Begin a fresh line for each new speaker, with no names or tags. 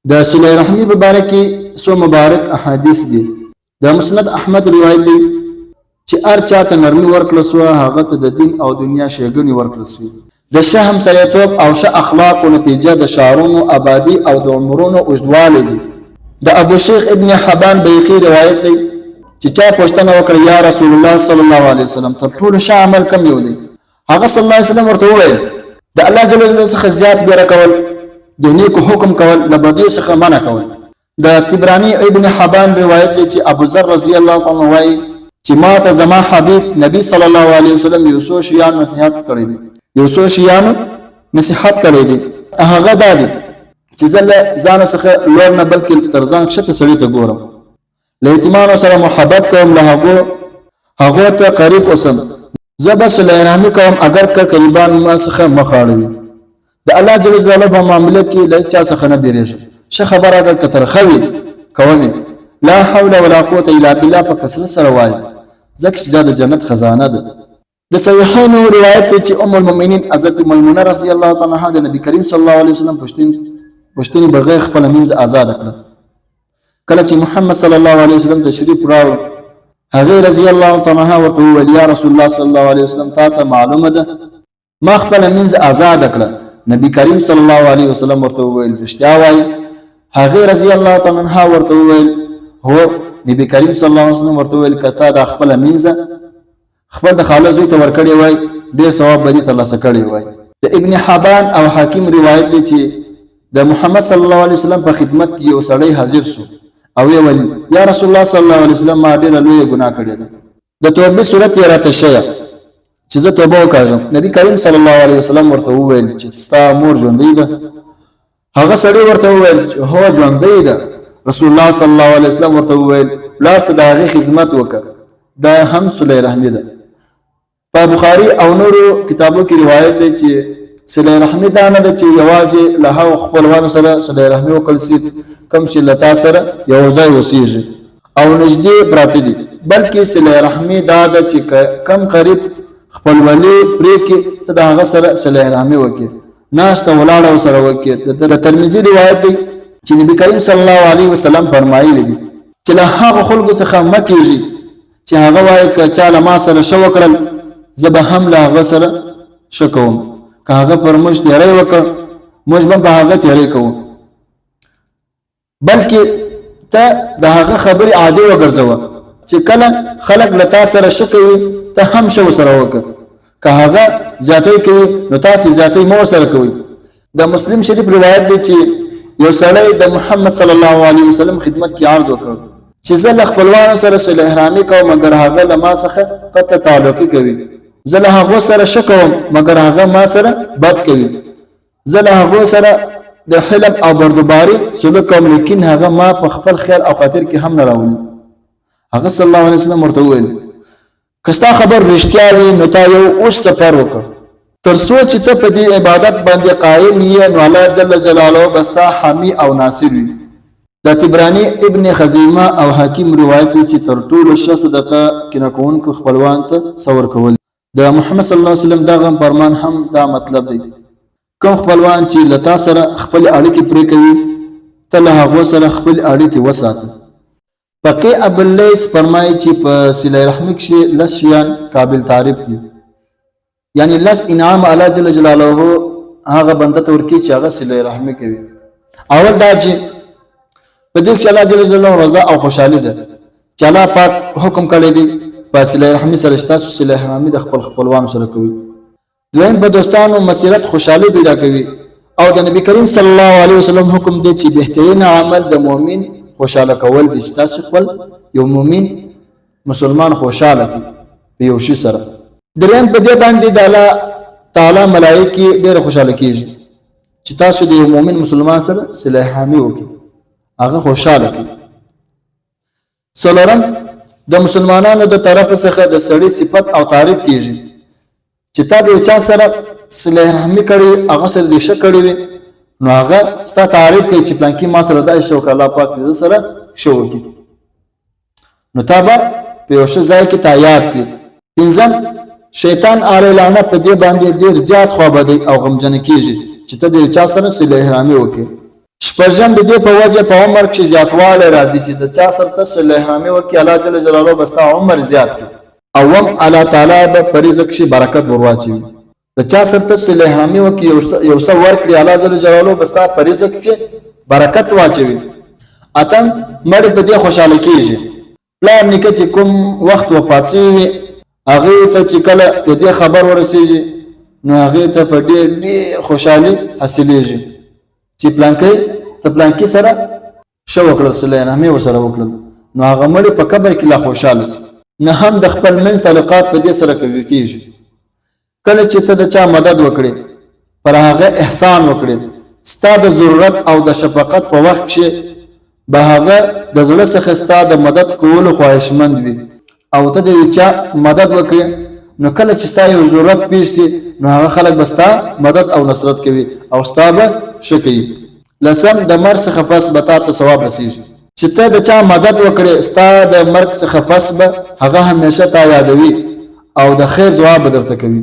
د صله رحمی مبارک کې سو مبارک احادیث دي. د مسند احمد روایت دی چې هر چاته نرمي ورکړل سو هغه ته د دین او دنیا شیګنی ورکړل سو. د شه همسایتوب او شه اخلاق او نتیجه د شعرونو آبادی او د عمرونو اوږدوالی دي. د ابو شیخ ابن حبان بیخی روایت دی چې چا پوښتنه وکړه یا رسول الله صلی الله علیه وسلم تر ټولو ښه عمل کوم یو دی؟ هغه صلی الله علیه وسلم ورته وویل د الله جل جلاله څخه زیات بیره کول، د نیکو حکم کول، له بدیو څخه منع کول. د طبرانی ابن حبان روایت دی چې ابو ذر رضی الله عنه وایي چې ما ته زما حبیب نبی صلی الله علیه وسلم یو څو شیان نصیحت کړی دي. هغه دا دی چې زه له ځان څخه لوړ نه بلکې تر ځان کښته سړي ته ګورم، له یتیمانو سره محبت کوم، له هغو ته قریب اوسم، زه به صله رحمي کوم اگر که قریبان ما څخه مخ اړوي. د الله جل جلاله په معامله کې له چا څخه نه بیریږم. ښه خبره اگر که ترخه وي کومې لا حول ولا قوة الا بالله په کثرت سره وایي، ځکه چې دا د جنت خزانه ده. د صحیحینو روایت دی چې ام المؤمنین حضرت میمونه رضی الله تعالی عنها د نبی کریم صلی الله علیه وسلم پښتني بغیر خپل منځ آزاد کړه. کله چې محمد صلی الله علیه وسلم تشریف راوړ هغه رضی الله تعالی عنها ورته وویل یا رسول الله صلی الله علیه وسلم تاسو معلومه ده ما خپل منځ آزاد کړه. نبی کریم صلی الله علیه وسلم ورته وویل رښتیا وایي؟ هغه رضی الله تعالی عنها ورته وویل هو. نبی کریم صلی الله علیه وسلم ورته وویل کته د خپل منځ خپل د خاله زوی ته ورکړی وای ډیر ثواب به دې ترلاسه کړی وای. د ابن حبان او حاکم روایت دی چې د محمد صلی الله علیه وسلم په خدمت کې یو سړی حاضر شو او یې ویل یا رسول الله صلی الله علیه وسلم ما ډیر لوی ګناه کړی ده، د توبې صورت یې راته ښیه چې زه توبه وکړم. نبی کریم صلی الله علیه وسلم ورته وویل چې ستا مور ژوندۍ ده؟ هغه سړی ورته وویل چې هو ژوندۍ ده. رسول الله صلی الله علیه وسلم ورته وویل لاړ څه د هغې خدمت وکړه، دا هم صله رحمي ده. په بخاری او نورو کتابو کې روایت دی چې صله رحمي دا نه ده چې یوازې له هغو خپلوانو سره صله رحمي وکړل سي کوم چې له تا سره یو ځای اوسېږي او نږدې پراته دي، بلکې صله رحمي دا ده چې کم قریب خپلولي پرېږدي ته د هغه سره صله رحمي وکړي، ناسته ولاړه ورسره وکړي. د ترمذي روایت دی چې نبي کریم صلی الله علیه وسلم فرمایلی دي چې له هغو خلکو څخه مه کېږي چې هغه وایي که چا له ما سره ښه وکړل زه به هم له هغه سره ښه کوم، که هغه پر موږ تېری وکړ موږ به په هغه تېری کوو، بلکې ته د هغه خبرې عادي وګرځوه چې کله خلک له تا سره ښه کوي ته هم ښه ورسره وکړه، که هغه زیاتی کوي نو تاسې زیاتی مه ورسره کوئ. د مسلم شریف روایت دی چې یو سړی د محمد صلی الله علیه وسلم خدمت کې عرض وکړ چې زه له خپلوانو سره صله رحمي کوم مګر هغه له ما څخه قطع تعلقي کوي، زه له هغو سره ښه کوم مګر هغه ما سره بد کوي، زه له هغو سره د حلم او بردباري سلوک کوم لیکن هغه ما په خپل خیال او خاطر کې هم نه راولي. هغه صلی الله علیه وسلم ورته وویل که ستا خبر رښتیا وي نو تا یو اوږد سفر وکړ تر څو چې ته په دې عبادت باندې قایم یې نو الله جل جلاله به ستا حامی او ناصر وي. د طبرانی ابن خزیمه او حاکم روایت دی چې تر ټولو ښه صدقه کینه کوونکو خپلوان ته څه ورکول. د محمد صلی الله علیه وسلم دغه فرمان هم دا مطلب دی کوم خپلوان چې له تا سره خپل اړیکې پرې کوي ته له هغو سره خپل اړیکې وساته. فقیه ابواللیث فرمایي چې په صله رحمي کښې لس شیان قابل تعریف دي، یعنی لس انعام الله جل جلاله هغه بنده ته ورکوي چې هغه صله رحمي کوي. اول دا چې په دې کښې الله جل جلاله رضا او خوشحالي ده چې الله پاک حکم کړی دی په صله رحمي سره ستاسو صله رحمي د خپل خپلوانو سره کوي. دویم په دوستانو مسیرت خوشحالي پیدا کوي او د نبی کریم صلی الله علیه وسلم حکم دی چې بهترین عمل د مؤمن خوشاله کول دي چې تاسو خپل یو مؤمن مسلمان خوشاله کړي په یو شي سره. دریم په دې باندې د الله تعالی ملائکه ډېر خوشاله کیږي چې تاسو د یو مؤمن مسلمان سره صله رحمي وکړي هغه خوشاله کړي. څلورم د مسلمانانو د طرف څخه د سړي صفت او تعریف کیږي چې تا به چا سره صله رحمي کړي هغه سره دې ښه کړي وي نو هغه ستا تعریف کوي چې پلانکي ما سره دا شو که الله پاک دې سره ښه وکړي نو تا به په یو ښه ځای کې تا یاد کړي. پنځم شیطان عاریلانه په دې باندې ډېر زیات خوابدی او غمجن کیږي چې ته د یو چا سره صله رحمي وکړي شپږم د دې په وجه په عمر کې زیاتوالی راځي چې د چا سره ته صلح احرامي وکړي الله جل جلاله به ستا عمر زیات کړي اوم الله تعالی به په رزق کې برکت ورواچوي د چا سره ته صلح احرامي وکړي یو څه ورکړي الله جل جلاله به ستا په رزق کې برکت واچوي اتم مړ په دې خوشاله کیږي پلار نیکه چې کوم وخت وفات شي هغه ته چې کله د دې خبر ورسیږي نو هغه ته په ډېر خوشحالي حاصلېږي چې پلانکی سره شو وکړل صلح احرامي وسره وکړل نو هغه مړ په قبر کې لا خوشاله شي نه هم د خپل منځ تعلقات په دې سره کوي کیږي کله چې ته د چا مدد وکړي پر هغه احسان وکړي ستا د ضرورت او د شفقت په وخت کې به هغه د زړه څخه ستا د مدد کولو خواهشمند وي او ته د چا مدد وکړي نو کله چې ستا یو ضرورت پیښ شي نو هغه خلک به ستا مدد او نصرت کوي او ستا به ښه کوي لسم د مرګ څخه پس به تا ته ثواب رسیږي چې ته د چا مدد وکړې ستا د مرګ څخه پس به هغه همیشه تا یادوي او د خیر دعا به درته کوي